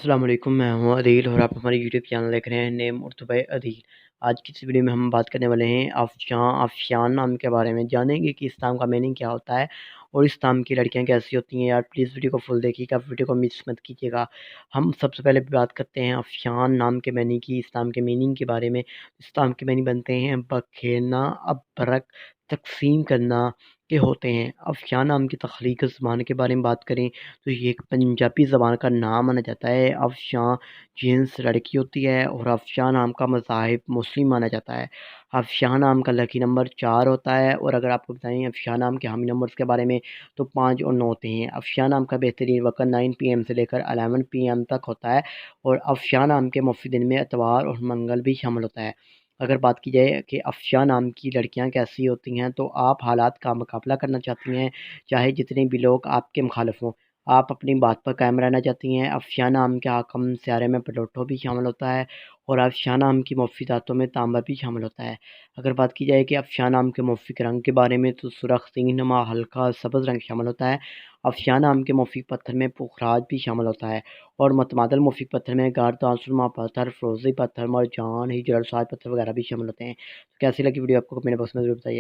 अस्सलाम वालेकुम, मैं हूँ अदील और आप हमारे यूट्यूब चैनल देख रहे हैं नेम उर्दू अदील। आज की इस वीडियो में हम बात करने वाले हैं आफ़शान नाम के बारे में। जानेंगे कि इस नाम का मीनिंग क्या होता है और इस नाम की लड़कियां कैसी होती हैं। यार प्लीज़ वीडियो को फुल देखिएगा, वीडियो को मिस मत कीजिएगा। हम सबसे पहले बात करते हैं आफ़शान नाम के मीनिंग की, इस नाम के मीनिंग के बारे में। इस नाम के मीनिंग बनते हैं बखेरना, अबरक, तकसीम करना के होते हैं। आफ़शान नाम की तख्लीक ज़बान के बारे में बात करें तो ये एक पंजाबी ज़बान का नाम माना जाता है। अफ़शां जिन्स लड़की होती है और अफ़शां नाम का मज़ाहिब मुस्लिम माना जाता है। अफ़शां नाम का लकी नंबर 4 होता है। और अगर आपको बताएँ अफ़शां नाम के हामी नंबर्स के बारे में तो 5 और 9 होते हैं। अफ़शां नाम का बेहतरीन वक़्त 9 पीएम से लेकर 11 पीएम तक होता है और अफ़शां नाम के मुफ़्ती दिन में इतवार और मंगल भी शामिल होता है। अगर बात की जाए कि अफ़शां नाम की लड़कियां कैसी होती हैं तो आप हालात का मुकाबला करना चाहती हैं, चाहे जितने भी लोग आपके मुखालिफ हों। आप अपनी बात पर कायम रहना चाहती हैं। अफ़शां नाम के हाकम सियारे में प्लूटो भी शामिल होता है और अफ़शां नाम की मुफ़्फ़िदातों में तांबा भी शामिल होता है। अगर बात की जाए कि अफ़शां नाम के मुफ़्फ़िक रंग के बारे में तो सुर्ख़, सींगनुमा, हल्का सब्ज़ रंग शामिल होता है। अफ़शां नाम के मुफ़्फ़िक पत्थर में पुखराज भी शामिल होता है और मतमादल मुफ़्फ़िक पत्थर में गारदान, सुरमा पत्थर, फ़िरोज़ी पत्थर, मरजान, हिजरसाज पत्थर वगैरह भी शामिल होते हैं। तो कैसी लगी वीडियो आपको? कमेंट बॉक्स में ज़रूर बताइए।